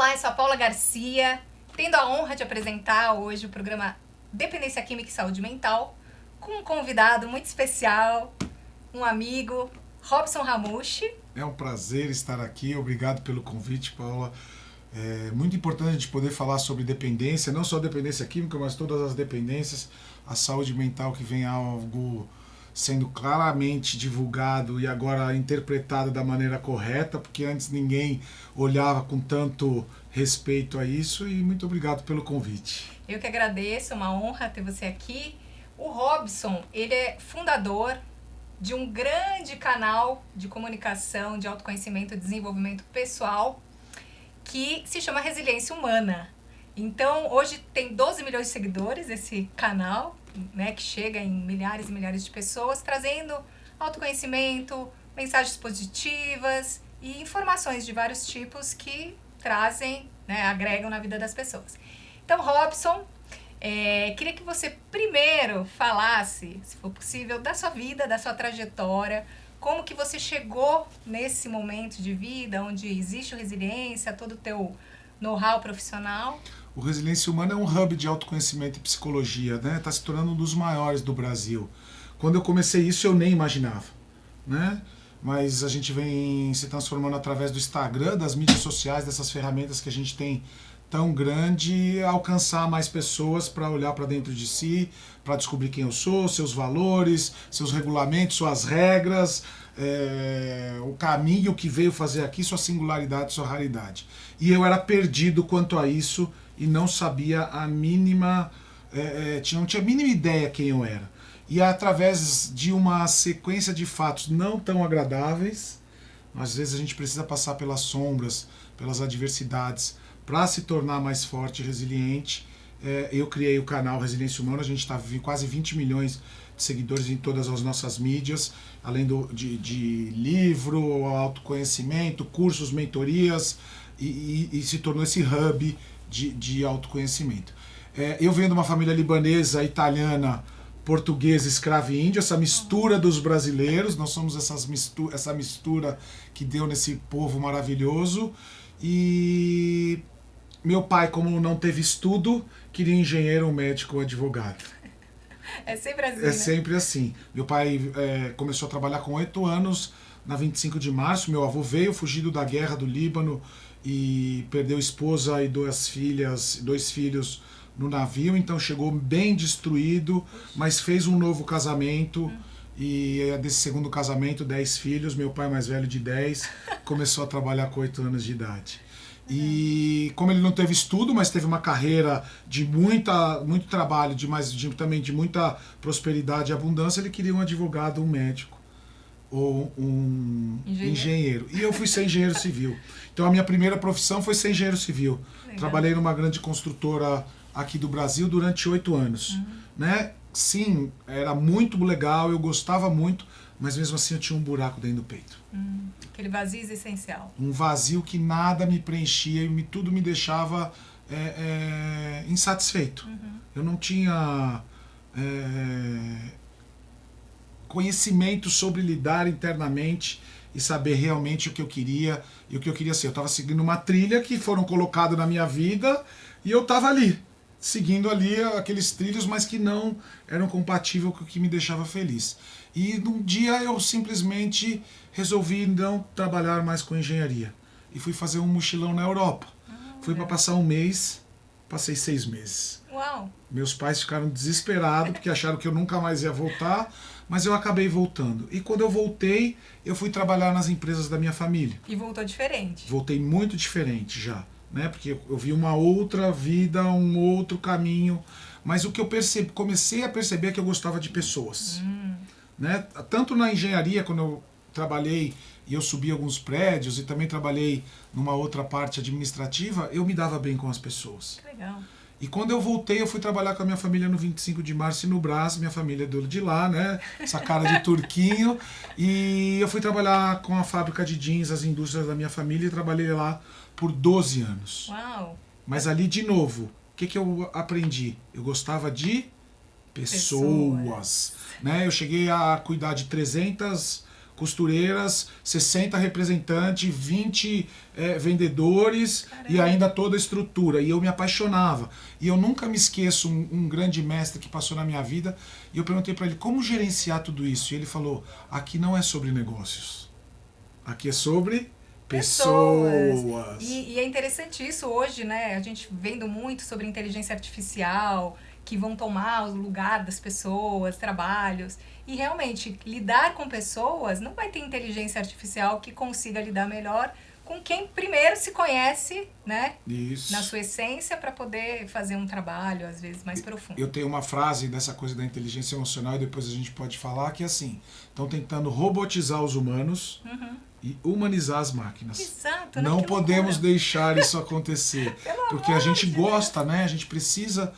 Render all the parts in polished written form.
Olá, eu sou a Paula Garcia, tendo a honra de apresentar hoje o programa Dependência Química e Saúde Mental, com um convidado muito especial, um amigo, Robson Ramushi. É um prazer estar aqui, obrigado pelo convite, Paula. É muito importante a gente poder falar sobre dependência, não só dependência química, mas todas as dependências, a saúde mental que vem algo sendo claramente divulgado e agora interpretado da maneira correta, porque antes ninguém olhava com tanto respeito a isso, e muito obrigado pelo convite. Eu que agradeço, uma honra ter você aqui. O Robson, ele é fundador de um grande canal de comunicação, de autoconhecimento e desenvolvimento pessoal, que se chama Resiliência Humana. Então, hoje tem 12 milhões de seguidores esse canal, né, que chega em milhares e milhares de pessoas, trazendo autoconhecimento, mensagens positivas e informações de vários tipos que trazem, né, agregam na vida das pessoas. Então, Robson, queria que você primeiro falasse, se for possível, da sua vida, da sua trajetória, como que você chegou nesse momento de vida onde existe o resiliência, todo o teu know-how profissional. O Resiliência Humana é um hub de autoconhecimento e psicologia, né? Está se tornando um dos maiores do Brasil. Quando eu comecei isso, eu nem imaginava, né? Mas a gente vem se transformando através do Instagram, das mídias sociais, dessas ferramentas que a gente tem tão grande, alcançar mais pessoas para olhar para dentro de si, para descobrir quem eu sou, seus valores, seus regulamentos, suas regras, o caminho que veio fazer aqui, sua singularidade, sua raridade. E eu era perdido quanto a isso e não sabia a mínima, não tinha a mínima ideia quem eu era. E através de uma sequência de fatos não tão agradáveis, às vezes a gente precisa passar pelas sombras, pelas adversidades, para se tornar mais forte e resiliente. Eu criei o canal Resiliência Humana, a gente está quase 20 milhões de seguidores em todas as nossas mídias, além de livro, autoconhecimento, cursos, mentorias, e se tornou esse hub de autoconhecimento. Eu venho de uma família libanesa, italiana, portuguesa, escrava e índio, essa mistura dos brasileiros, nós somos essa mistura que deu nesse povo maravilhoso. E meu pai, como não teve estudo, queria engenheiro, médico, advogado. É sempre assim, É sempre assim. Meu pai começou a trabalhar com 8 anos, na 25 de março. Meu avô veio fugido da guerra do Líbano e perdeu esposa e 2 filhos no navio, então chegou bem destruído, mas fez um novo casamento. E desse segundo casamento, 10 filhos, meu pai mais velho de 10, começou a trabalhar com 8 anos de idade. E como ele não teve estudo, mas teve uma carreira de muito trabalho, também de muita prosperidade e abundância, ele queria um advogado, um médico ou um engenheiro. E eu fui ser engenheiro civil. Então a minha primeira profissão foi ser engenheiro civil. Legal. Trabalhei numa grande construtora aqui do Brasil durante 8 anos. Né? Sim, era muito legal, eu gostava muito, mas mesmo assim eu tinha um buraco dentro do peito. Aquele vazio existencial. Um vazio que nada me preenchia e tudo me deixava insatisfeito. Eu não tinha conhecimento sobre lidar internamente e saber realmente o que eu queria e o que eu queria ser. Eu estava seguindo uma trilha que foram colocados na minha vida e eu estava ali, seguindo ali aqueles trilhos, mas que não eram compatíveis com o que me deixava feliz. E num dia eu simplesmente resolvi não trabalhar mais com engenharia. E fui fazer um mochilão na Europa. Fui para passar um mês, passei 6 meses. Uau! Meus pais ficaram desesperados porque acharam que eu nunca mais ia voltar, mas eu acabei voltando. E quando eu voltei, eu fui trabalhar nas empresas da minha família. E voltou diferente? Voltei muito diferente já. Né? Porque eu vi uma outra vida, um outro caminho, mas o que eu comecei a perceber é que eu gostava de pessoas. Né? Tanto na engenharia, quando eu trabalhei e eu subi alguns prédios e também trabalhei numa outra parte administrativa, eu me dava bem com as pessoas. Que legal. E quando eu voltei, eu fui trabalhar com a minha família no 25 de março e no Brás, minha família é de lá, né? Essa cara de turquinho. E eu fui trabalhar com a fábrica de jeans, as indústrias da minha família, e trabalhei lá por 12 anos. Uau! Mas ali, de novo, o que eu aprendi? Eu gostava de pessoas. Né? Eu cheguei a cuidar de 300 costureiras, 60 representantes, 20 vendedores. Caramba. E ainda toda a estrutura. E eu me apaixonava. E eu nunca me esqueço um grande mestre que passou na minha vida. E eu perguntei para ele, como gerenciar tudo isso? E ele falou, aqui não é sobre negócios. Aqui é sobre pessoas. E é interessante isso hoje, né? A gente vendo muito sobre inteligência artificial, que vão tomar o lugar das pessoas, trabalhos. E realmente, lidar com pessoas, não vai ter inteligência artificial que consiga lidar melhor com quem primeiro se conhece, né? Isso. Na sua essência, para poder fazer um trabalho, às vezes, mais profundo. Eu tenho uma frase dessa coisa da inteligência emocional, e depois a gente pode falar, que é assim, estão tentando robotizar os humanos e humanizar as máquinas. Exato, Não que podemos loucura. deixar isso acontecer. Porque a gente gosta, né? A gente precisa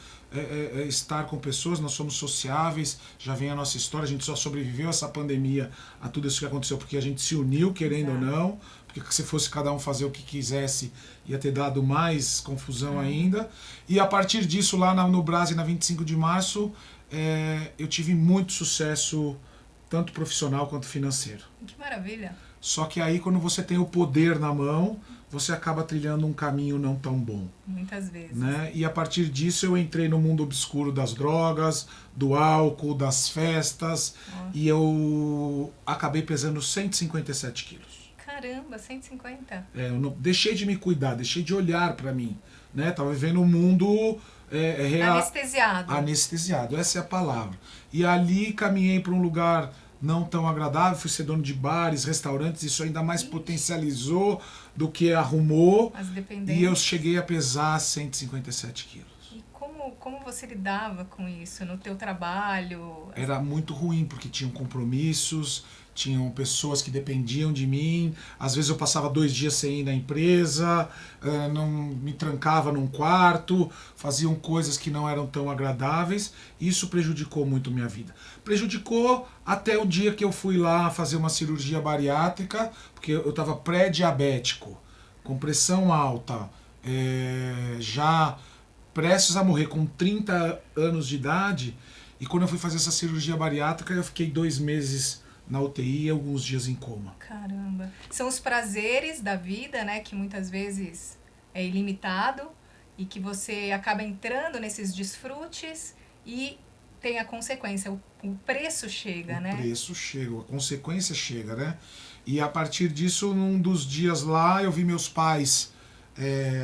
estar com pessoas, nós somos sociáveis, já vem a nossa história, a gente só sobreviveu a essa pandemia, a tudo isso que aconteceu, porque a gente se uniu, querendo ou não, porque se fosse cada um fazer o que quisesse, ia ter dado mais confusão ainda. E a partir disso, lá no Brasil, na 25 de março, eu tive muito sucesso, tanto profissional quanto financeiro. Que maravilha. Só que aí, quando você tem o poder na mão, você acaba trilhando um caminho não tão bom. Muitas vezes. Né? E a partir disso eu entrei no mundo obscuro das drogas, do álcool, das festas, e eu acabei pesando 157 quilos. Caramba, 150? Eu não, deixei de me cuidar, deixei de olhar para mim. Né? Tava vivendo um mundo anestesiado. Anestesiado, essa é a palavra. E ali caminhei para um lugar não tão agradável, fui ser dono de bares, restaurantes, isso ainda mais potencializou do que arrumou. As dependências. E eu cheguei a pesar 157 quilos. E como você lidava com isso no teu trabalho? Era muito ruim, porque tinham compromissos, tinham pessoas que dependiam de mim, às vezes eu passava 2 dias sem ir na empresa, não me trancava num quarto, faziam coisas que não eram tão agradáveis, e isso prejudicou muito minha vida. Prejudicou até o dia que eu fui lá fazer uma cirurgia bariátrica, porque eu estava pré-diabético, com pressão alta, já prestes a morrer com 30 anos de idade, e quando eu fui fazer essa cirurgia bariátrica eu fiquei 2 meses na UTI e alguns dias em coma. Caramba. São os prazeres da vida, né, que muitas vezes é ilimitado e que você acaba entrando nesses desfrutes e tem a consequência, o preço chega, né? O preço chega, a consequência chega, né? E a partir disso, num dos dias lá, eu vi meus pais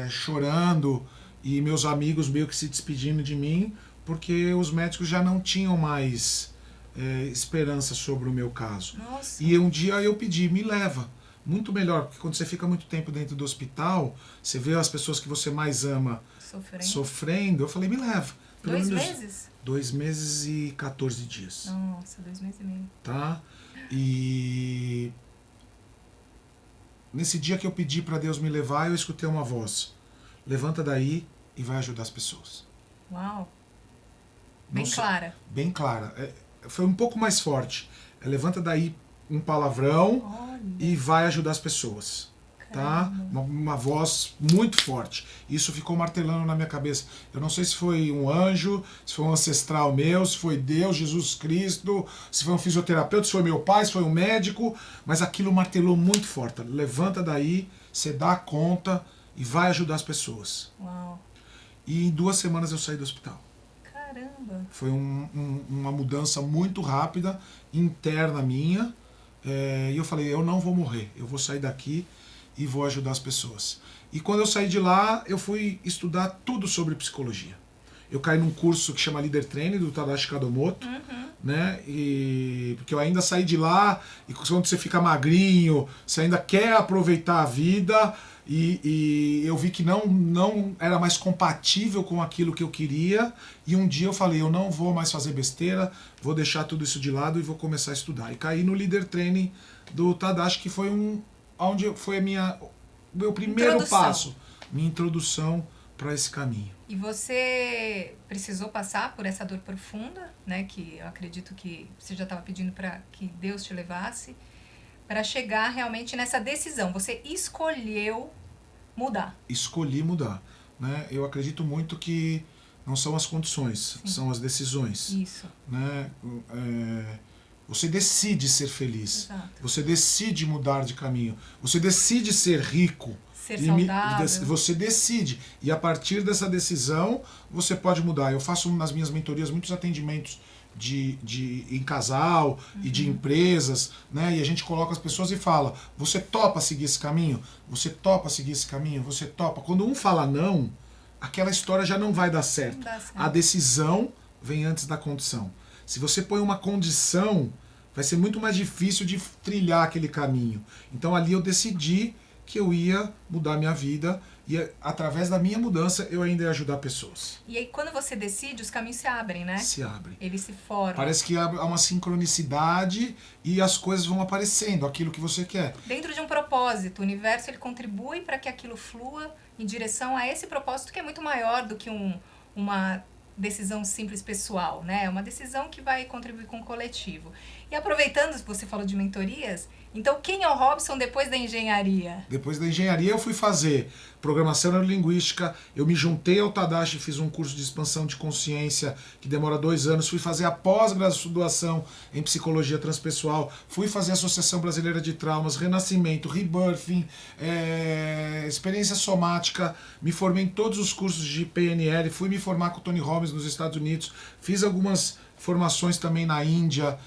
chorando e meus amigos meio que se despedindo de mim, porque os médicos já não tinham mais esperança sobre o meu caso. Nossa. E um dia eu pedi, me leva. Muito melhor, porque quando você fica muito tempo dentro do hospital, você vê as pessoas que você mais ama sofrendo. Eu falei, me leva. 2 meses? 2 meses e 14 dias. Nossa, 2 meses e meio. Tá? E nesse dia que eu pedi para Deus me levar, eu escutei uma voz. Levanta daí e vai ajudar as pessoas. Uau. Bem clara. Bem clara. Foi um pouco mais forte. Levanta daí um palavrão. Olha. E vai ajudar as pessoas. Tá? Uma voz muito forte. Isso ficou martelando na minha cabeça. Eu não sei se foi um anjo, se foi um ancestral meu, se foi Deus, Jesus Cristo, se foi um fisioterapeuta, se foi meu pai, se foi um médico, mas aquilo martelou muito forte. Levanta daí, você dá conta e vai ajudar as pessoas. Uau. E em 2 semanas eu saí do hospital. Caramba. Foi uma mudança muito rápida, interna minha. E eu falei, eu não vou morrer, eu vou sair daqui e vou ajudar as pessoas. E quando eu saí de lá, eu fui estudar tudo sobre psicologia. Eu caí num curso que chama Leader Training, do Tadashi Kadomoto, né? Porque eu ainda saí de lá, e quando você fica magrinho, você ainda quer aproveitar a vida, e eu vi que não era mais compatível com aquilo que eu queria, e um dia eu falei, eu não vou mais fazer besteira, vou deixar tudo isso de lado e vou começar a estudar. E caí no Leader Training do Tadashi, que foi onde foi o meu primeiro passo, minha introdução para esse caminho. E você precisou passar por essa dor profunda, né, que eu acredito que você já estava pedindo para que Deus te levasse, para chegar realmente nessa decisão. Você escolheu mudar. Escolhi mudar. Né? Eu acredito muito que não são as condições, são as decisões. Isso. Né? Você decide ser feliz. Exato. Você decide mudar de caminho. Você decide ser rico. Ser saudável. Você decide. E a partir dessa decisão, você pode mudar. Eu faço nas minhas mentorias muitos atendimentos em casal e de empresas, né? E a gente coloca as pessoas e fala: você topa seguir esse caminho? Você topa seguir esse caminho? Você topa? Quando um fala não, aquela história já não vai dar certo. Não dá certo. A decisão vem antes da condição. Se você põe uma condição, vai ser muito mais difícil de trilhar aquele caminho. Então ali eu decidi que eu ia mudar minha vida e através da minha mudança eu ainda ia ajudar pessoas. E aí quando você decide, os caminhos se abrem, né? Se abrem. Eles se formam. Parece que há uma sincronicidade e as coisas vão aparecendo, aquilo que você quer. Dentro de um propósito, o universo ele contribui para que aquilo flua em direção a esse propósito que é muito maior do que uma decisão simples pessoal, né? É uma decisão que vai contribuir com o coletivo. E aproveitando, você falou de mentorias, então quem é o Robson depois da engenharia? Depois da engenharia eu fui fazer programação neurolinguística, eu me juntei ao Tadashi, fiz um curso de expansão de consciência que demora 2 anos, fui fazer a pós-graduação em psicologia transpessoal, fui fazer a Associação Brasileira de Traumas, Renascimento, Rebirthing, experiência somática, me formei em todos os cursos de PNL, fui me formar com o Tony Robbins nos Estados Unidos, fiz algumas formações também na Índia,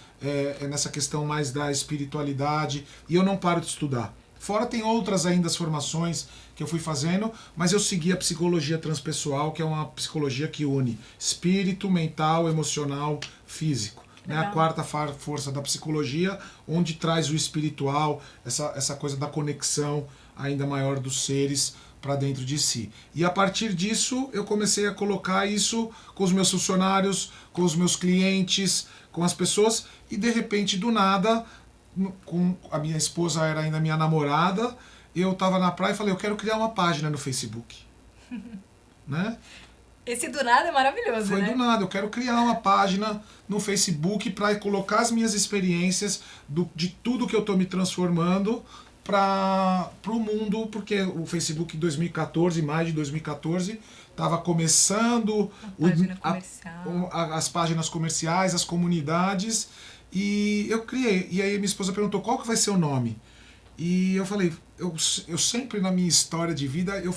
nessa questão mais da espiritualidade, e eu não paro de estudar. Fora tem outras ainda as formações que eu fui fazendo, mas eu segui a psicologia transpessoal, que é uma psicologia que une espírito, mental, emocional, físico. Né? A quarta força da psicologia, onde traz o espiritual, essa coisa da conexão ainda maior dos seres para dentro de si. E a partir disso eu comecei a colocar isso com os meus funcionários, com os meus clientes, com as pessoas, e de repente do nada, com a minha esposa era ainda minha namorada, eu estava na praia e falei: eu quero criar uma página no Facebook. Né? Esse do nada é maravilhoso, Foi né? do nada, eu quero criar uma página no Facebook para colocar as minhas experiências de tudo que eu estou me transformando para o mundo, porque o Facebook em 2014, mais de 2014, estava começando as páginas comerciais, as comunidades, e eu criei. E aí minha esposa perguntou: qual que vai ser o nome? E eu falei, eu sempre na minha história de vida eu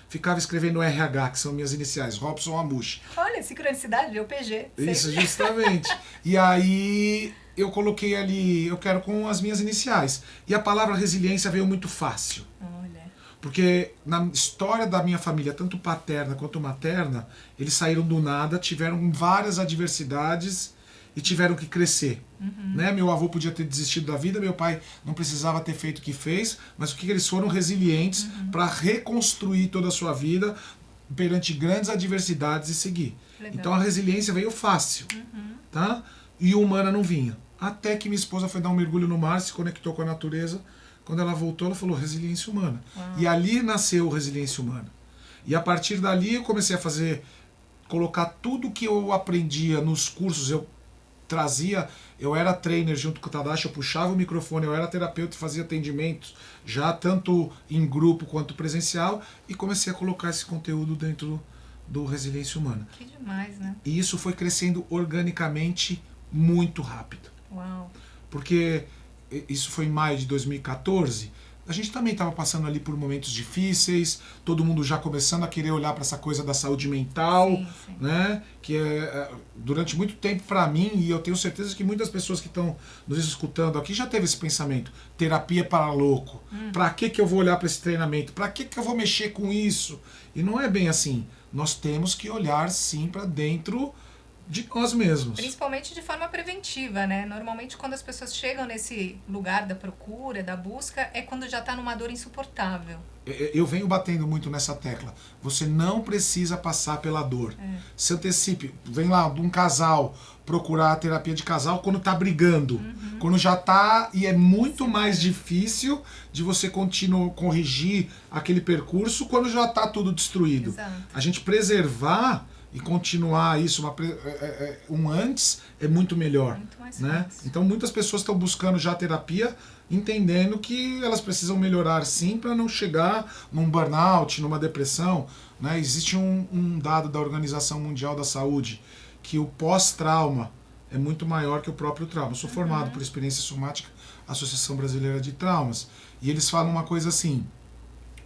ficava escrevendo RH, que são minhas iniciais, Robson Amushi. Olha, sincronicidade, eu PG. Isso, justamente. E aí eu coloquei ali, eu quero com as minhas iniciais. E a palavra resiliência veio muito fácil. Olha. Porque na história da minha família, tanto paterna quanto materna, eles saíram do nada, tiveram várias adversidades e tiveram que crescer. Né? Meu avô podia ter desistido da vida, meu pai não precisava ter feito o que fez, mas o que eles foram resilientes para reconstruir toda a sua vida perante grandes adversidades e seguir. Legal. Então a resiliência veio fácil, tá? E o humana não vinha. Até que minha esposa foi dar um mergulho no mar, se conectou com a natureza. Quando ela voltou, ela falou resiliência humana. Uau. E ali nasceu resiliência humana. E a partir dali eu comecei a colocar tudo que eu aprendia nos cursos, eu era trainer junto com o Tadashi, eu puxava o microfone, eu era terapeuta e fazia atendimentos, já tanto em grupo quanto presencial, e comecei a colocar esse conteúdo dentro do Resiliência Humana. Que demais, né? E isso foi crescendo organicamente muito rápido. Uau. Porque isso foi em maio de 2014, a gente também estava passando ali por momentos difíceis, todo mundo já começando a querer olhar para essa coisa da saúde mental, sim. Né? Que durante muito tempo para mim, e eu tenho certeza que muitas pessoas que estão nos escutando aqui já teve esse pensamento: terapia para louco, para que eu vou olhar para esse treinamento, para que eu vou mexer com isso? E não é bem assim, nós temos que olhar sim para dentro de nós mesmos. Principalmente de forma preventiva, né? Normalmente quando as pessoas chegam nesse lugar da procura, da busca, é quando já está numa dor insuportável. Eu venho batendo muito nessa tecla. Você não precisa passar pela dor. Se antecipe. Vem lá um casal procurar a terapia de casal quando está brigando. Quando já está, e é muito mais difícil de você corrigir aquele percurso quando já está tudo destruído. Exato. A gente preservar e continuar isso, um antes é muito melhor. Muito mais né? fácil. Então muitas pessoas estão buscando já terapia, entendendo que elas precisam melhorar sim para não chegar num burnout, numa depressão. Né? Existe um dado da Organização Mundial da Saúde que o pós-trauma é muito maior que o próprio trauma. Eu sou formado por experiência somática, Associação Brasileira de Traumas, e eles falam uma coisa assim: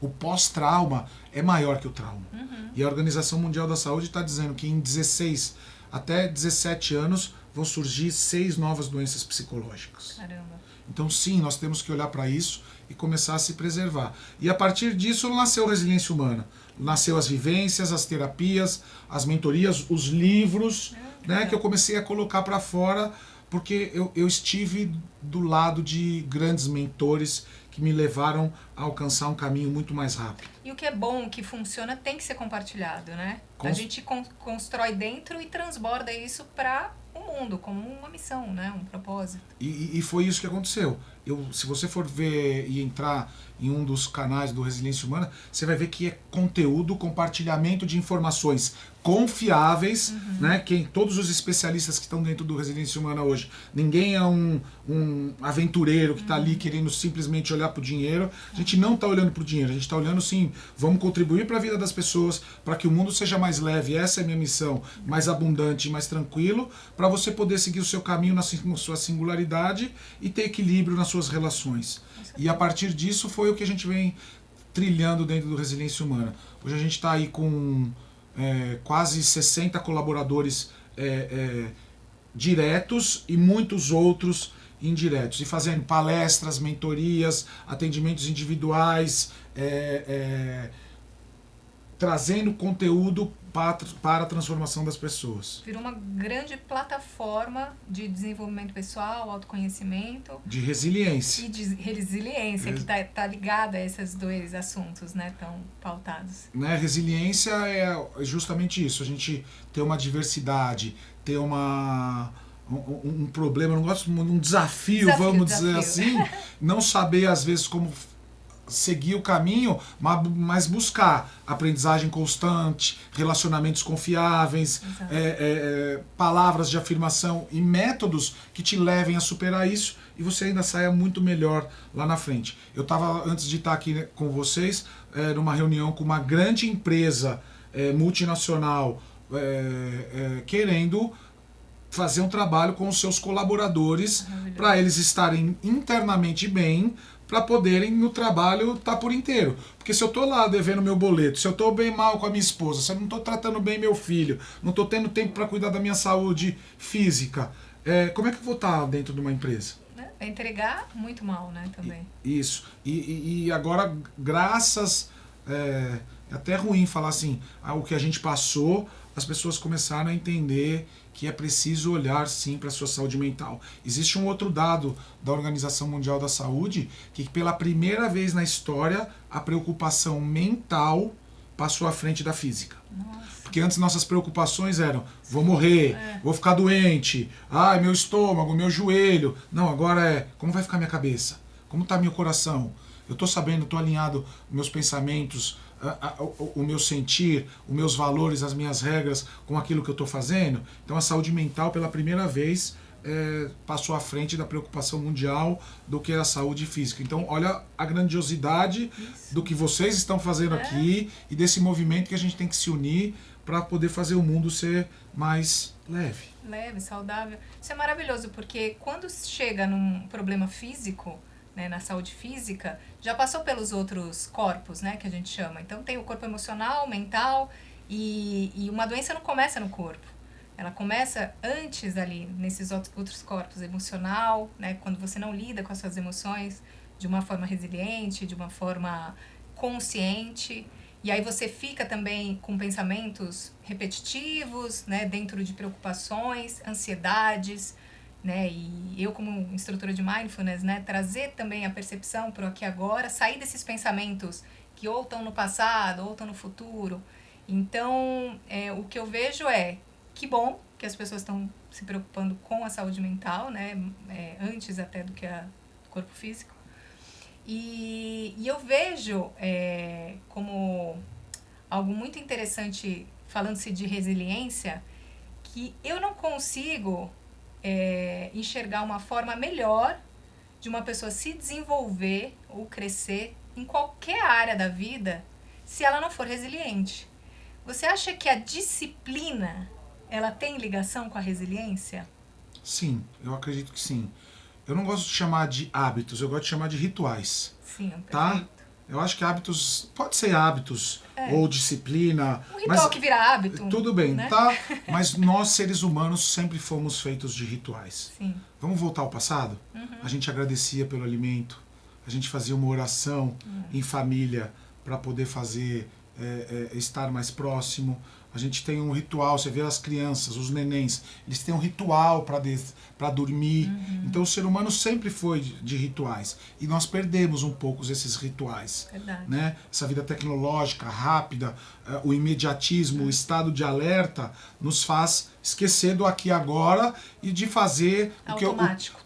o pós-trauma é maior que o trauma. E a Organização Mundial da Saúde está dizendo que em 16 até 17 anos vão surgir 6 novas doenças psicológicas. Caramba. Então sim, nós temos que olhar para isso e começar a se preservar. E a partir disso nasceu a Resiliência Humana. Nasceu as vivências, as terapias, as mentorias, os livros, né, que eu comecei a colocar para fora, porque eu estive do lado de grandes mentores que me levaram a alcançar um caminho muito mais rápido. E o que é bom, o que funciona, tem que ser compartilhado, né? A gente constrói dentro e transborda isso para o mundo, como uma missão, né? Um propósito. E foi isso que aconteceu. Se você for ver e entrar em um dos canais do Resiliência Humana, você vai ver que é conteúdo, compartilhamento de informações confiáveis, né? Todos os especialistas que estão dentro do Resiliência Humana hoje, ninguém é um aventureiro que está ali querendo simplesmente olhar para o dinheiro. A gente não está olhando para o dinheiro, a gente está olhando sim, vamos contribuir para a vida das pessoas, para que o mundo seja mais leve, essa é a minha missão, mais abundante, mais tranquilo, para você poder seguir o seu caminho na sua singularidade e ter equilíbrio nas suas relações. E a partir disso foi o que a gente vem trilhando dentro do Resiliência Humana. Hoje a gente está aí com quase 60 colaboradores diretos e muitos outros indiretos, e fazendo palestras, mentorias, atendimentos individuais, trazendo conteúdo para a transformação das pessoas. Virou uma grande plataforma de desenvolvimento pessoal, autoconhecimento. De resiliência. E de resiliência, que tá ligada a esses dois assuntos, né, tão pautados. Né, resiliência é justamente isso, a gente ter uma diversidade, ter um problema, um desafio, vamos dizer assim, não saber às vezes como seguir o caminho, mas buscar aprendizagem constante, relacionamentos confiáveis, palavras de afirmação e métodos que te levem a superar isso e você ainda saia muito melhor lá na frente. Eu estava, antes de estar aqui com vocês, numa reunião com uma grande empresa multinacional querendo fazer um trabalho com os seus colaboradores para eles estarem internamente bem, para poderem no trabalho estar por inteiro. Porque se eu estou lá devendo meu boleto, se eu estou bem mal com a minha esposa, se eu não estou tratando bem meu filho, não estou tendo tempo para cuidar da minha saúde física, como é que eu vou estar dentro de uma empresa? É entregar muito mal, né, também. Isso. E agora, graças... É até ruim falar assim, o que a gente passou, as pessoas começaram a entender que é preciso olhar sim para a sua saúde mental. Existe um outro dado da Organização Mundial da Saúde, que pela primeira vez na história, a preocupação mental passou à frente da física. Nossa. Porque antes nossas preocupações eram, vou morrer, vou ficar doente, ai, meu estômago, meu joelho. Não, agora como vai ficar minha cabeça? Como está meu coração? Eu estou sabendo, estou alinhado meus pensamentos, o meu sentir, os meus valores, as minhas regras com aquilo que eu estou fazendo. Então a saúde mental pela primeira vez passou à frente da preocupação mundial do que a saúde física. Então olha a grandiosidade do que vocês estão fazendo aqui e desse movimento que a gente tem que se unir para poder fazer o mundo ser mais leve. Leve, saudável. Isso é maravilhoso, porque quando chega num problema físico, né, na saúde física, já passou pelos outros corpos, né, que a gente chama. Então tem o corpo emocional, mental, e uma doença não começa no corpo. Ela começa antes ali, nesses outros corpos, emocional, né, quando você não lida com as suas emoções de uma forma resiliente, de uma forma consciente. E aí você fica também com pensamentos repetitivos, né, dentro de preocupações, ansiedades, né, e eu como instrutora de Mindfulness, né, trazer também a percepção para o aqui e agora, sair desses pensamentos que ou estão no passado ou estão no futuro. Então, o que eu vejo que bom que as pessoas estão se preocupando com a saúde mental, né, antes até do que do corpo físico. E eu vejo como algo muito interessante, falando-se de resiliência, que eu não consigo enxergar uma forma melhor de uma pessoa se desenvolver ou crescer em qualquer área da vida se ela não for resiliente. Você acha que a disciplina ela tem ligação com a resiliência? Sim, eu acredito que sim. Eu não gosto de chamar de hábitos, eu gosto de chamar de rituais. Sim, Tá? perfeito. Eu acho que hábitos, pode ser hábitos ou disciplina. Um ritual que vira hábito. Tudo bem, né? tá? Mas nós, seres humanos, sempre fomos feitos de rituais. Sim. Vamos voltar ao passado? A gente agradecia pelo alimento, a gente fazia uma oração em família para poder fazer, estar mais próximo. A gente tem um ritual, você vê as crianças, os nenéns, eles têm um ritual para dormir. Então o ser humano sempre foi de rituais. E nós perdemos um pouco esses rituais. Verdade. Né? Essa vida tecnológica, rápida, o imediatismo, o estado de alerta, nos faz esquecer do aqui e agora e de fazer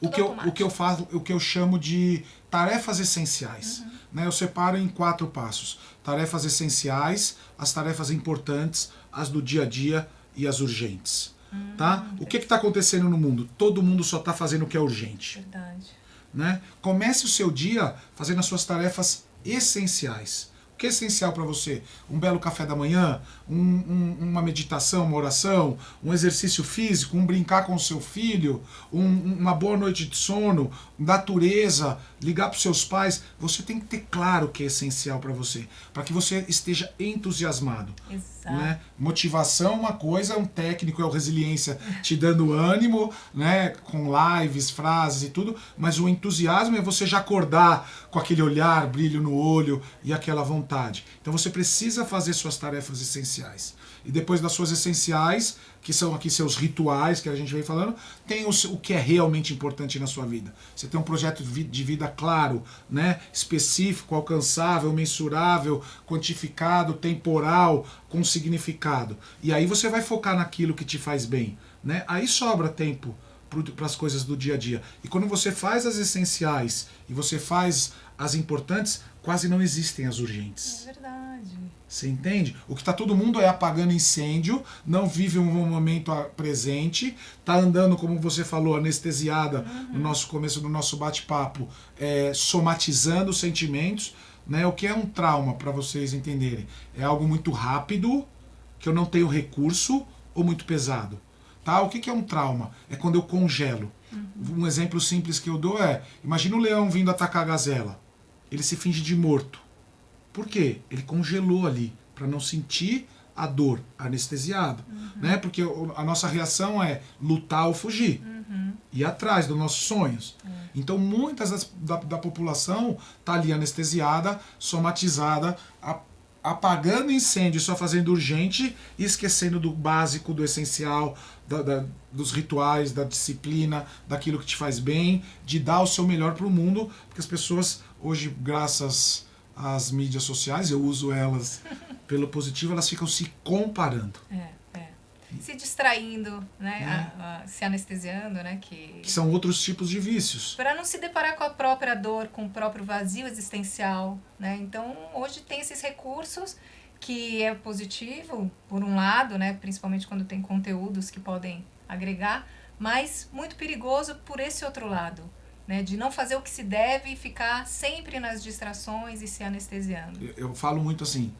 o que eu chamo de tarefas essenciais. Né? Eu separo em 4 passos. Tarefas essenciais, as tarefas importantes, as do dia a dia e as urgentes. Tá? O que está acontecendo no mundo? Todo mundo só está fazendo o que é urgente. Verdade. Né? Comece o seu dia fazendo as suas tarefas essenciais. O que é essencial para você? Um belo café da manhã, uma meditação, uma oração, um exercício físico, um brincar com o seu filho, uma boa noite de sono, natureza, ligar para os seus pais. Você tem que ter claro o que é essencial para você, para que você esteja entusiasmado. Exato. Né? Motivação é uma coisa, um técnico é o resiliência te dando ânimo, né? Com lives, frases e tudo, mas o entusiasmo é você já acordar com aquele olhar, brilho no olho e aquela vontade. Então você precisa fazer suas tarefas essenciais. E depois das suas essenciais, que são aqui seus rituais, que a gente vem falando, tem o que é realmente importante na sua vida. Você tem um projeto de vida claro, né? Específico, alcançável, mensurável, quantificado, temporal, com significado. E aí você vai focar naquilo que te faz bem. Né? Aí sobra tempo para as coisas do dia a dia. E quando você faz as essenciais e você faz as importantes, quase não existem as urgentes. É verdade. Você entende? O que está todo mundo é apagando incêndio, não vive um momento presente, está andando, como você falou, anestesiada no nosso começo do nosso bate-papo, somatizando sentimentos. Né? O que é um trauma, para vocês entenderem? É algo muito rápido, que eu não tenho recurso, ou muito pesado. Tá? O que é um trauma? É quando eu congelo. Um exemplo simples que eu dou é, imagina o leão vindo atacar a gazela. Ele se finge de morto. Por quê? Ele congelou ali, para não sentir a dor, anestesiado. Né? Porque a nossa reação é lutar ou fugir. Ir atrás dos nossos sonhos. Então muitas da população está ali anestesiada, somatizada, apagando incêndio, só fazendo urgente e esquecendo do básico, do essencial, dos rituais, da disciplina, daquilo que te faz bem, de dar o seu melhor para o mundo, porque as pessoas hoje, graças às mídias sociais, eu uso elas pelo positivo, elas ficam se comparando. Se distraindo, né? Se anestesiando, né? Que são outros tipos de vícios. Para não se deparar com a própria dor, com o próprio vazio existencial, né? Então, hoje tem esses recursos que é positivo, por um lado, né? Principalmente quando tem conteúdos que podem agregar, mas muito perigoso por esse outro lado, né? De não fazer o que se deve e ficar sempre nas distrações e se anestesiando. Eu falo muito assim,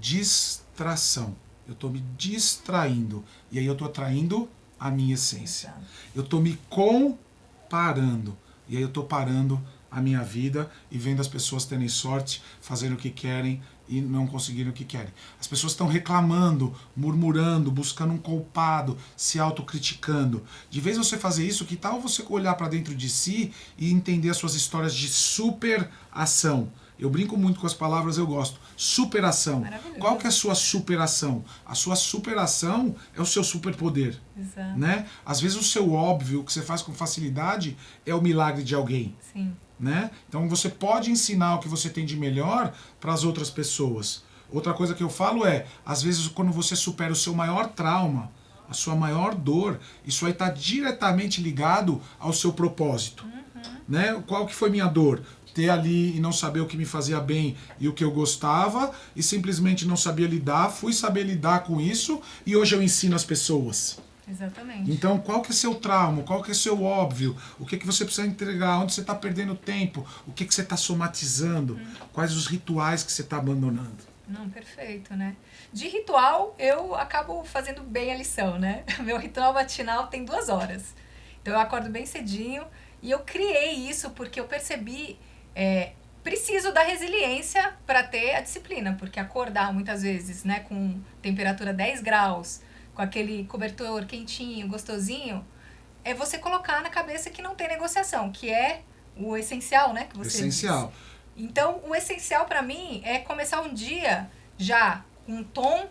distração. Eu estou me distraindo. E aí eu estou atraindo a minha essência. Exato. Eu estou me comparando. E aí eu estou parando a minha vida e vendo as pessoas terem sorte, fazendo o que querem e não conseguirem o que querem. As pessoas estão reclamando, murmurando, buscando um culpado, se autocriticando. De vez você fazer isso, que tal você olhar para dentro de si e entender as suas histórias de superação? Eu brinco muito com as palavras, eu gosto. Superação. Qual que é a sua superação? A sua superação é o seu superpoder. Exato. Né? Às vezes o seu óbvio, o que você faz com facilidade, é o milagre de alguém. Sim. Né? Então você pode ensinar o que você tem de melhor para as outras pessoas. Outra coisa que eu falo é, às vezes quando você supera o seu maior trauma, a sua maior dor, isso aí está diretamente ligado ao seu propósito. Né? Qual que foi minha dor? Ter ali e não saber o que me fazia bem e o que eu gostava, e simplesmente não sabia lidar, fui saber lidar com isso, e hoje eu ensino as pessoas. Exatamente. Então, qual que é seu trauma? Qual que é seu óbvio? O que você precisa entregar? Onde você está perdendo tempo? O que você está somatizando? Quais os rituais que você está abandonando? Não, perfeito, né? De ritual, eu acabo fazendo bem a lição, né? Meu ritual matinal tem 2 horas. Então eu acordo bem cedinho e eu criei isso porque eu percebi, preciso da resiliência para ter a disciplina, porque acordar muitas vezes, né, com temperatura 10 graus, com aquele cobertor quentinho, gostosinho, é você colocar na cabeça que não tem negociação, que é o essencial, né, que você Essencial. disse. Então, o essencial para mim é começar um dia já com um tom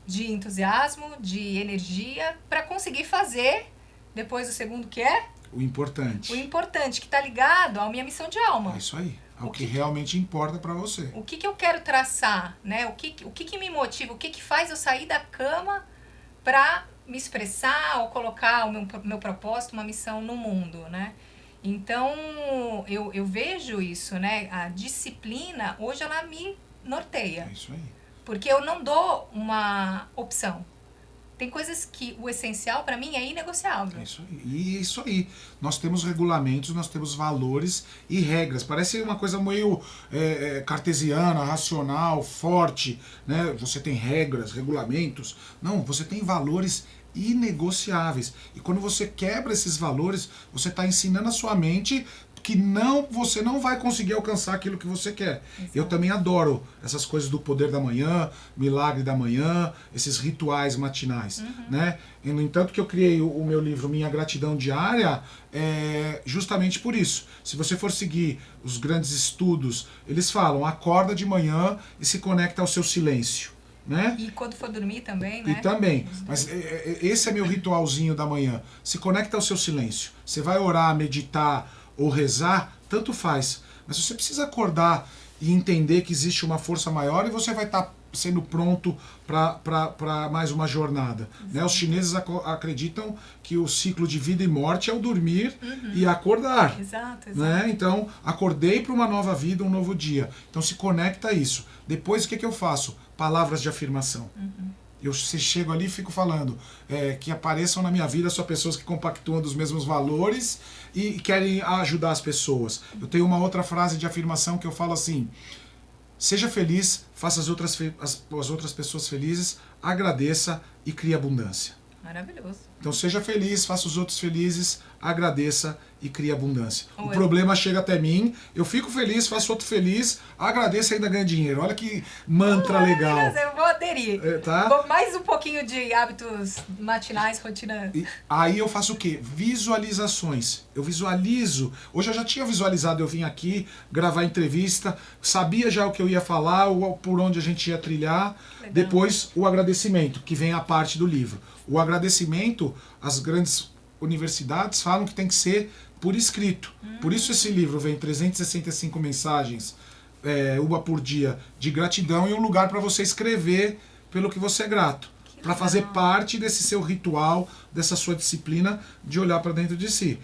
de entusiasmo, de energia, para conseguir fazer depois o segundo que é O importante. o importante, que está ligado à minha missão de alma. É isso aí. Ao que realmente importa para você. O que eu quero traçar, né? O que me motiva, o que faz eu sair da cama para me expressar ou colocar o meu propósito, uma missão no mundo, né? Então, eu vejo isso, né? A disciplina, hoje ela me norteia. É isso aí. Porque eu não dou uma opção. Tem coisas que o essencial para mim é inegociável. É isso aí. E é isso aí. Nós temos regulamentos, nós temos valores e regras. Parece uma coisa meio cartesiana, racional, forte, né? Você tem regras, regulamentos. Não, você tem valores inegociáveis. E quando você quebra esses valores, você está ensinando a sua mente que você não vai conseguir alcançar aquilo que você quer. Exato. Eu também adoro essas coisas do poder da manhã, milagre da manhã, esses rituais matinais, né? E, no entanto, que eu criei o meu livro Minha Gratidão Diária justamente por isso. Se você for seguir os grandes estudos, eles falam, acorda de manhã e se conecta ao seu silêncio. Né? E quando for dormir também, né? E também, mas esse é meu ritualzinho da manhã. Se conecta ao seu silêncio. Você vai orar, meditar ou rezar, tanto faz. Mas você precisa acordar e entender que existe uma força maior e você vai estar sendo pronto para mais uma jornada. Né? Os chineses acreditam que o ciclo de vida e morte é o dormir e acordar. Exato. Né? Então, acordei para uma nova vida, um novo dia. Então, se conecta a isso. Depois, o que eu faço? Palavras de afirmação. Eu chego ali e fico falando que apareçam na minha vida só pessoas que compactuam dos mesmos valores e querem ajudar as pessoas. Eu tenho uma outra frase de afirmação que eu falo assim: seja feliz, faça as outras pessoas felizes, agradeça e crie abundância. Maravilhoso. Então seja feliz, faça os outros felizes, agradeça e crie abundância. O problema chega até mim, eu fico feliz, faço outro feliz, agradeço e ainda ganho dinheiro. Olha que mantra legal. Eu vou aderir. Tá? Mais um pouquinho de hábitos matinais, rotina. E aí eu faço o quê? Visualizações. Eu visualizo. Hoje eu já tinha visualizado, eu vim aqui gravar entrevista, sabia já o que eu ia falar, por onde a gente ia trilhar. Legal. Depois o agradecimento, que vem a parte do livro. O agradecimento, as grandes universidades falam que tem que ser por escrito. Por isso esse livro vem 365 mensagens, uma por dia, de gratidão e um lugar para você escrever pelo que você é grato. Para fazer parte desse seu ritual, dessa sua disciplina de olhar para dentro de si.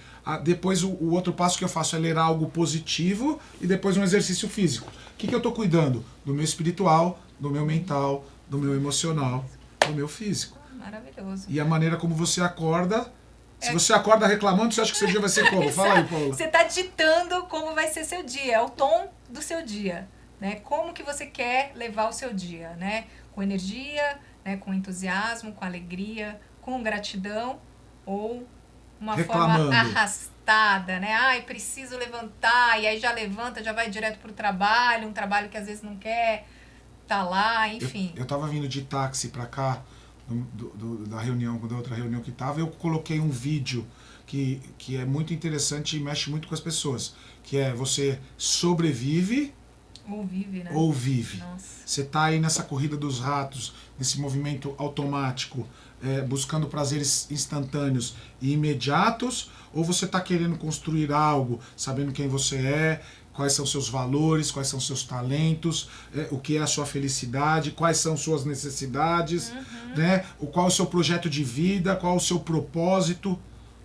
Depois o outro passo que eu faço é ler algo positivo e depois um exercício físico. O que eu estou cuidando? Do meu espiritual, do meu mental, do meu emocional, do meu físico. Maravilhoso. E a maneira como você acorda. Se você acorda reclamando, você acha que seu dia vai ser como? Fala aí, Paula. Você está ditando como vai ser seu dia, é o tom do seu dia, né? Como que você quer levar o seu dia, né? Com energia, né? Com entusiasmo, com alegria, com gratidão ou uma forma arrastada, né? Ai, preciso levantar, e aí já levanta, já vai direto para o trabalho, um trabalho que às vezes não quer tá lá, enfim. Eu tava vindo de táxi para cá, da reunião, da outra reunião que tava, eu coloquei um vídeo que é muito interessante e mexe muito com as pessoas, que é você sobrevive ou vive, né? Ou vive. Nossa. Você tá aí nessa corrida dos ratos, nesse movimento automático, buscando prazeres instantâneos e imediatos, ou você tá querendo construir algo, sabendo quem você é, quais são seus valores, quais são seus talentos, o que é a sua felicidade, quais são suas necessidades, né? Qual é o seu projeto de vida, qual é o seu propósito,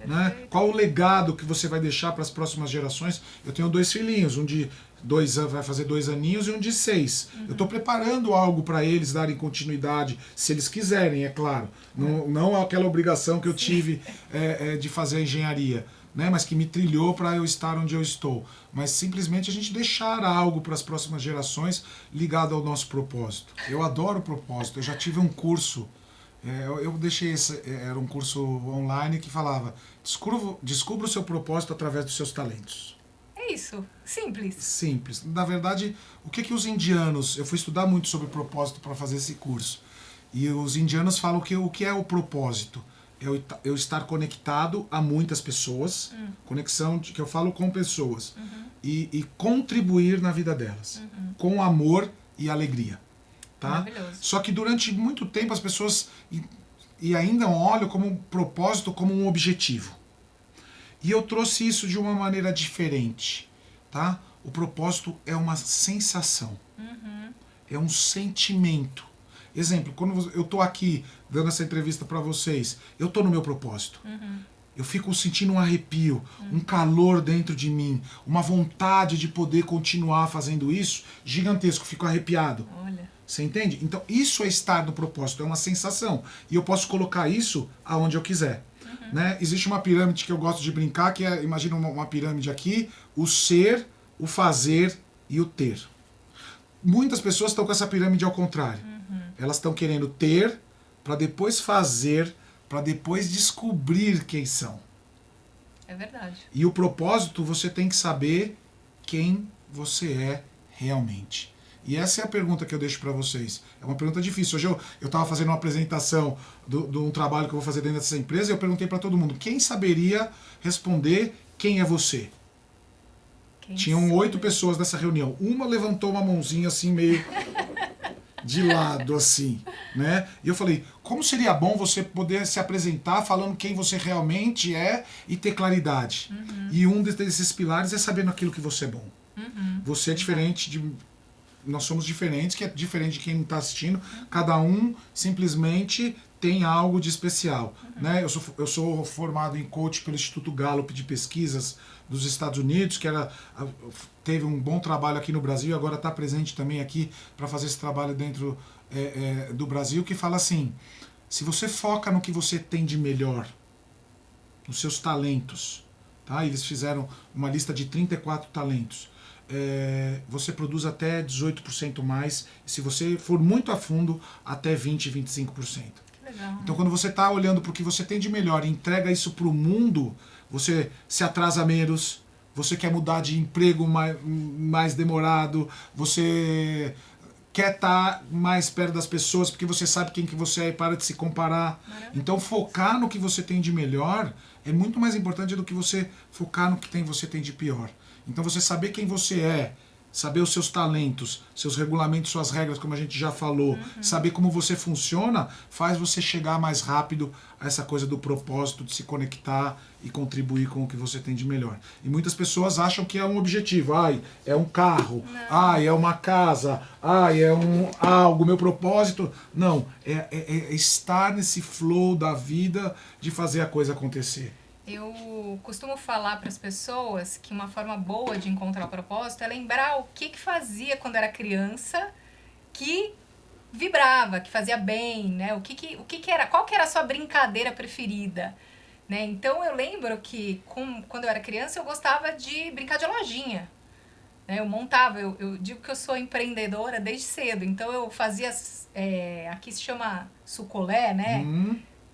né? Qual o legado que você vai deixar para as próximas gerações. Eu tenho 2 filhinhos, um de 2 anos, vai fazer 2 aninhos, e um de 6. Eu estou preparando algo para eles darem continuidade, se eles quiserem, é claro. Não é aquela obrigação que eu tive de fazer a engenharia, né, mas que me trilhou para eu estar onde eu estou. Mas simplesmente a gente deixar algo para as próximas gerações ligado ao nosso propósito. Eu adoro propósito. Eu já tive um curso Eu deixei era um curso online que falava, descubra o seu propósito através dos seus talentos. É isso, simples. Simples. Na verdade, o que os indianos... Eu fui estudar muito sobre propósito para fazer esse curso. E os indianos falam que o que é o propósito? É eu estar conectado a muitas pessoas, conexão que eu falo com pessoas, e contribuir na vida delas, com amor e alegria. Tá? Maravilhoso. Só que durante muito tempo as pessoas e ainda olham como um propósito, como um objetivo. E eu trouxe isso de uma maneira diferente. Tá? O propósito é uma sensação, é um sentimento. Exemplo, quando eu estou aqui dando essa entrevista para vocês, eu estou no meu propósito. Eu fico sentindo um arrepio, um calor dentro de mim, uma vontade de poder continuar fazendo isso gigantesco, fico arrepiado. Olha. Você entende? Então isso é estar no propósito, é uma sensação. E eu posso colocar isso aonde eu quiser. Né? Existe uma pirâmide que eu gosto de brincar, que é, imagina uma pirâmide aqui, o ser, o fazer e o ter. Muitas pessoas estão com essa pirâmide ao contrário. Elas estão querendo ter, para depois fazer, para depois descobrir quem são. É verdade. E o propósito, você tem que saber quem você é realmente. E essa é a pergunta que eu deixo para vocês. É uma pergunta difícil. Hoje eu estava fazendo uma apresentação de um trabalho que eu vou fazer dentro dessa empresa e eu perguntei para todo mundo, quem saberia responder quem é você? Tinham 8 pessoas nessa reunião. Uma levantou uma mãozinha assim, meio de lado, assim, né? E eu falei, como seria bom você poder se apresentar falando quem você realmente é e ter claridade. E um desses pilares é saber naquilo que você é bom. Você é diferente de... Nós somos diferentes, que é diferente de quem está assistindo. Cada um simplesmente tem algo de especial. Né? Eu sou formado em coach pelo Instituto Gallup de Pesquisas dos Estados Unidos, que teve um bom trabalho aqui no Brasil, agora está presente também aqui para fazer esse trabalho dentro do Brasil, que fala assim, se você foca no que você tem de melhor, nos seus talentos, tá? Eles fizeram uma lista de 34 talentos, você produz até 18% mais, se você for muito a fundo, até 20%, 25%. Legal. Então quando você está olhando para o que você tem de melhor e entrega isso para o mundo, você se atrasa menos, você quer mudar de emprego mais demorado, você quer estar mais perto das pessoas porque você sabe quem que você é e para de se comparar. Então focar no que você tem de melhor é muito mais importante do que você focar no que você tem de pior. Então você saber quem você é, saber os seus talentos, seus regulamentos, suas regras, como a gente já falou, saber como você funciona, faz você chegar mais rápido a essa coisa do propósito, de se conectar e contribuir com o que você tem de melhor. E muitas pessoas acham que é um objetivo, é um carro, é uma casa, é algo, meu propósito. Não, é estar nesse flow da vida de fazer a coisa acontecer. Eu costumo falar para as pessoas que uma forma boa de encontrar o propósito é lembrar o que fazia quando era criança, que vibrava, que fazia bem, né? Qual que era a sua brincadeira preferida, né? Então eu lembro que quando eu era criança eu gostava de brincar de lojinha, né? Eu montava, eu digo que eu sou empreendedora desde cedo, então eu fazia, aqui se chama sucolé, né?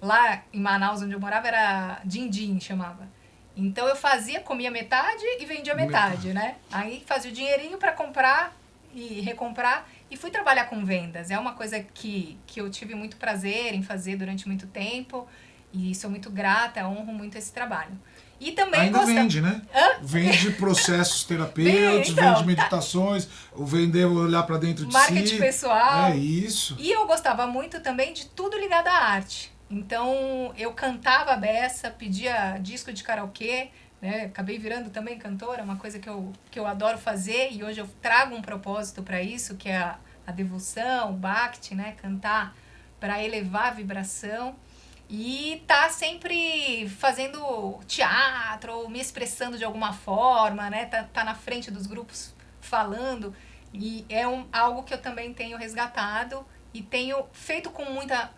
Lá em Manaus, onde eu morava, era din-din, chamava. Então eu comia metade e vendia metade, né? Aí fazia o dinheirinho para comprar e recomprar e fui trabalhar com vendas. É uma coisa que eu tive muito prazer em fazer durante muito tempo e sou muito grata, honro muito esse trabalho. E também ainda vende, né? Vende processos terapêuticos, vende meditações, vender, olhar para dentro de marketing si. Pessoal. É isso. E eu gostava muito também de tudo ligado à arte. Então, eu cantava a beça, pedia disco de karaokê, né? Acabei virando também cantora, uma coisa que eu adoro fazer e hoje eu trago um propósito para isso, que é a devoção, o bhakti, né? Cantar para elevar a vibração e tá sempre fazendo teatro ou me expressando de alguma forma, né? Tá na frente dos grupos falando e é algo que eu também tenho resgatado e tenho feito com muita...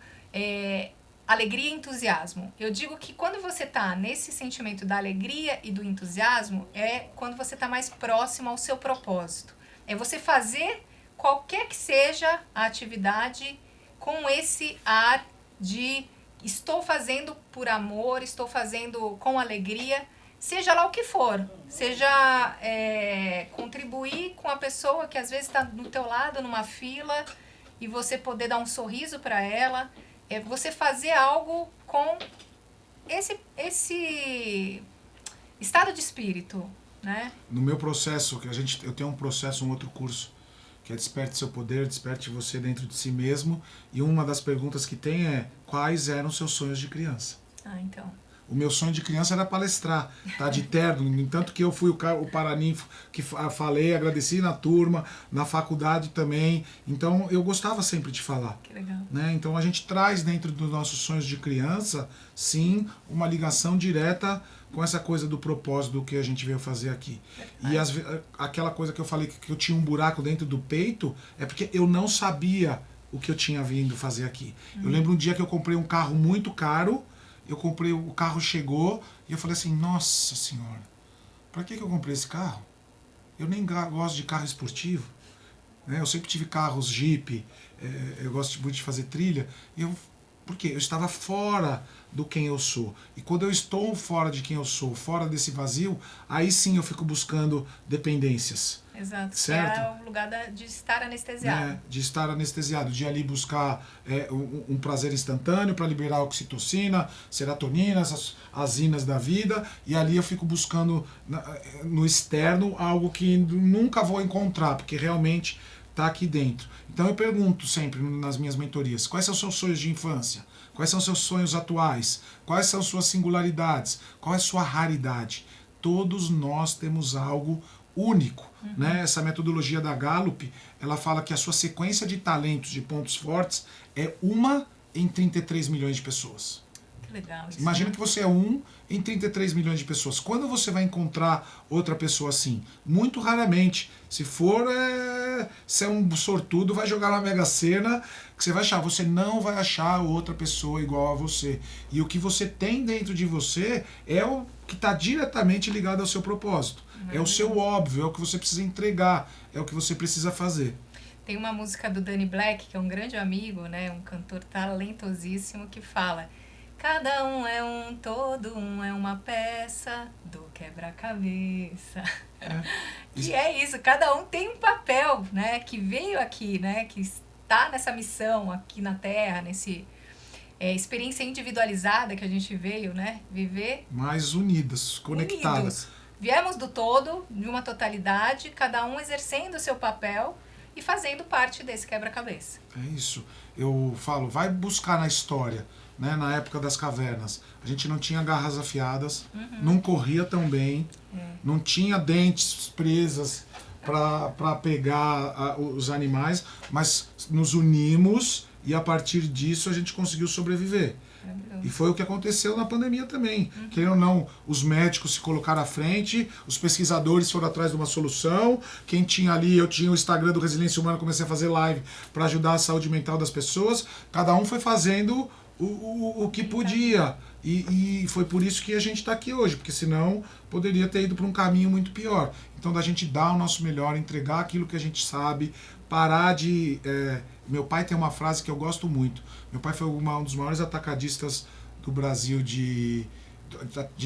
alegria e entusiasmo. Eu digo que quando você está nesse sentimento da alegria e do entusiasmo, é quando você está mais próximo ao seu propósito. É você fazer qualquer que seja a atividade com esse ar de estou fazendo por amor, estou fazendo com alegria, seja lá o que for, seja contribuir com a pessoa que às vezes está do teu lado numa fila e você poder dar um sorriso para ela, você fazer algo com esse estado de espírito, né? No meu processo, eu tenho um processo, um outro curso, que é Desperte Seu Poder, Desperte Você Dentro de Si Mesmo, e uma das perguntas que tem é: quais eram seus sonhos de criança? Ah, então. O meu sonho de criança era palestrar, tá de terno, no entanto que eu fui o paraninfo que falei, agradeci na turma, na faculdade também, então eu gostava sempre de falar. Que legal. Né? Então a gente traz dentro dos nossos sonhos de criança, sim, uma ligação direta com essa coisa do propósito do que a gente veio fazer aqui. E aquela coisa que eu falei que eu tinha um buraco dentro do peito, é porque eu não sabia o que eu tinha vindo fazer aqui. Eu lembro um dia que eu comprei um carro muito caro, o carro chegou e eu falei assim: nossa senhora, pra que eu comprei esse carro? Eu nem gosto de carro esportivo, né? Eu sempre tive carros Jeep, eu gosto muito de fazer trilha, por quê? Eu estava fora do quem eu sou. E quando eu estou fora de quem eu sou, fora desse vazio, aí sim eu fico buscando dependências. Exato, certo? que é o lugar de estar anestesiado. Né? De estar anestesiado, de ali buscar um prazer instantâneo para liberar oxitocina, serotonina, as azinas da vida, e ali eu fico buscando no externo algo que nunca vou encontrar, porque realmente está aqui dentro. Então eu pergunto sempre nas minhas mentorias: quais são os seus sonhos de infância? Quais são os seus sonhos atuais? Quais são suas singularidades? Qual é a sua raridade? Todos nós temos algo único. Né? Essa metodologia da Gallup, ela fala que a sua sequência de talentos, de pontos fortes, é 1 em 33 milhões de pessoas. Que legal. Isso, imagina né? que você é 1 em 33 milhões de pessoas. Quando você vai encontrar outra pessoa assim? Muito raramente. Se for, se é um sortudo, vai jogar na Mega Sena, que você vai achar. Você não vai achar outra pessoa igual a você. E o que você tem dentro de você é o que está diretamente ligado ao seu propósito. É o seu óbvio, é o que você precisa entregar, é o que você precisa fazer. Tem uma música do Danny Black, que é um grande amigo, né, um cantor talentosíssimo, que fala: cada um é um todo, um é uma peça do quebra-cabeça. E é isso, cada um tem um papel, né, que veio aqui, né, que está nessa missão aqui na Terra, nesse experiência individualizada que a gente veio, né, viver. Mais unidas, conectadas. Unidos. Viemos do todo, de uma totalidade, cada um exercendo o seu papel e fazendo parte desse quebra-cabeça. É isso. Eu falo, vai buscar na história, né? Na época das cavernas. A gente não tinha garras afiadas, não corria tão bem, não tinha dentes presas para pegar os animais, mas nos unimos e a partir disso a gente conseguiu sobreviver. E foi o que aconteceu na pandemia também. Querendo ou não, os médicos se colocaram à frente, os pesquisadores foram atrás de uma solução. Quem tinha ali, eu tinha o Instagram do Resiliência Humana, comecei a fazer live para ajudar a saúde mental das pessoas. Cada um foi fazendo o que podia. E foi por isso que a gente está aqui hoje, porque senão poderia ter ido para um caminho muito pior. Então, da gente dar o nosso melhor, entregar aquilo que a gente sabe, parar de... Meu pai tem uma frase que eu gosto muito. Meu pai foi um dos maiores atacadistas do Brasil de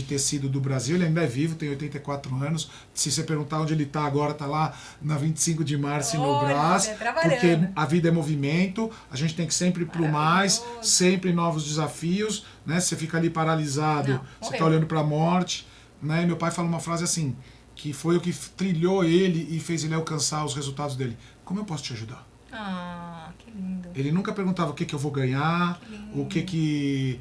tecido do Brasil. Ele ainda é vivo, tem 84 anos. Se você perguntar onde ele está agora, está lá na 25 de março no Brás. Porque a vida é movimento, a gente tem que sempre ir pro mais, sempre novos desafios. Né? Você fica ali paralisado, você está olhando para a morte. Né? E meu pai fala uma frase assim, que foi o que trilhou ele e fez ele alcançar os resultados dele: como eu posso te ajudar? Ah, que lindo. Ele nunca perguntava o que eu vou ganhar, o que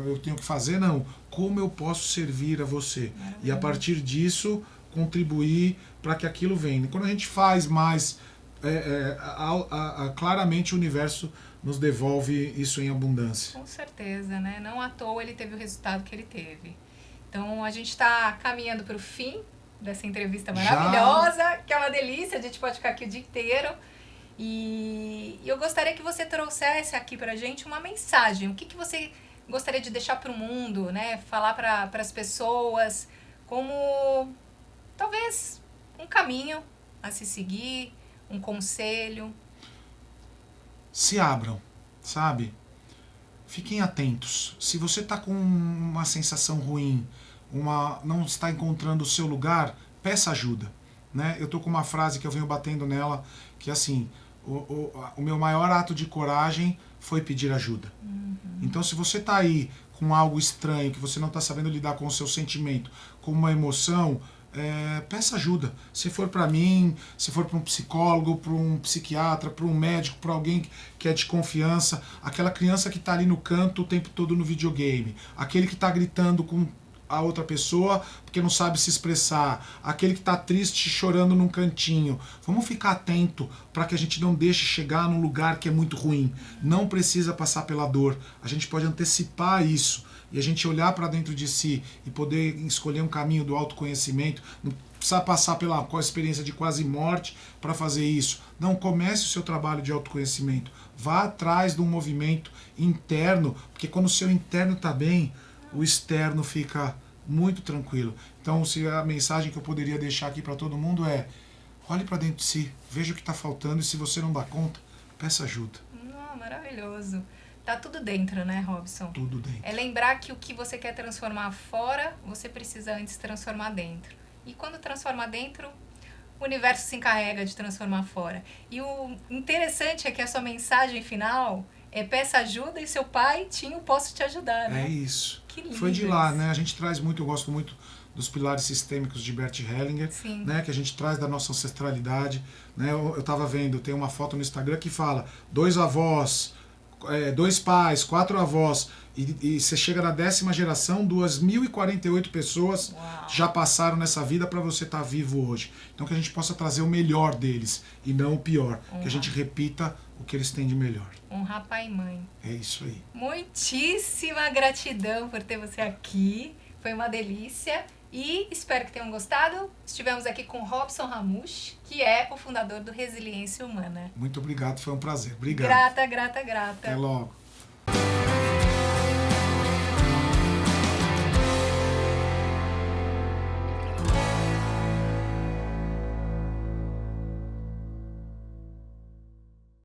eu tenho que fazer, não. Como eu posso servir a você? E a partir disso, contribuir para que aquilo venha. E quando a gente faz mais, claramente o universo nos devolve isso em abundância. Com certeza, né? Não à toa ele teve o resultado que ele teve. Então a gente está caminhando para o fim dessa entrevista maravilhosa, que é uma delícia, a gente pode ficar aqui o dia inteiro. E eu gostaria que você trouxesse aqui pra gente uma mensagem. O que você gostaria de deixar para o mundo, né? Falar para as pessoas como talvez um caminho a se seguir, um conselho. Se abram, sabe? fiquem atentos. Se você está com uma sensação ruim, não está encontrando o seu lugar, peça ajuda. Né? Eu estou com uma frase que eu venho batendo nela, que é assim, o meu maior ato de coragem foi pedir ajuda. Então, se você está aí com algo estranho, que você não está sabendo lidar com o seu sentimento, com uma emoção, peça ajuda. Se for para mim, se for para um psicólogo, para um psiquiatra, para um médico, para alguém que é de confiança, aquela criança que está ali no canto o tempo todo no videogame, aquele que está gritando com a outra pessoa porque não sabe se expressar, aquele que está triste chorando num cantinho. Vamos ficar atento para que a gente não deixe chegar num lugar que é muito ruim. Não precisa passar pela dor. A gente pode antecipar isso e a gente olhar para dentro de si e poder escolher um caminho do autoconhecimento. Não precisa passar pela experiência de quase morte para fazer isso. Não, comece o seu trabalho de autoconhecimento. Vá atrás de um movimento interno, porque quando o seu interno está bem, o externo fica muito tranquilo. Então, se a mensagem que eu poderia deixar aqui para todo mundo é: olhe para dentro de si, veja o que está faltando e se você não dá conta, peça ajuda. Maravilhoso. Tá tudo dentro, né, Robson? Tudo dentro. É lembrar que o que você quer transformar fora, você precisa antes transformar dentro. E quando transformar dentro, o universo se encarrega de transformar fora. E o interessante é que a sua mensagem final é: peça ajuda e seu pai tinha o posso te ajudar, né? É isso. Que lindo. Foi de lá, né? A gente traz muito, eu gosto muito dos pilares sistêmicos de Bert Hellinger, né? Que a gente traz da nossa ancestralidade. Né? Eu estava vendo, tem uma foto no Instagram que fala 2 avós, 2 pais, 4 avós, e você chega na 10ª geração, 2.048 pessoas já passaram nessa vida para você estar vivo hoje. Então que a gente possa trazer o melhor deles e não o pior, que a gente repita o que eles têm de melhor. Honrar pai e mãe. É isso aí. Muitíssima gratidão por ter você aqui. Foi uma delícia. E espero que tenham gostado. Estivemos aqui com Robson Ramush, que é o fundador do Resiliência Humana. Muito obrigado, foi um prazer. Obrigado. Grata. Até logo.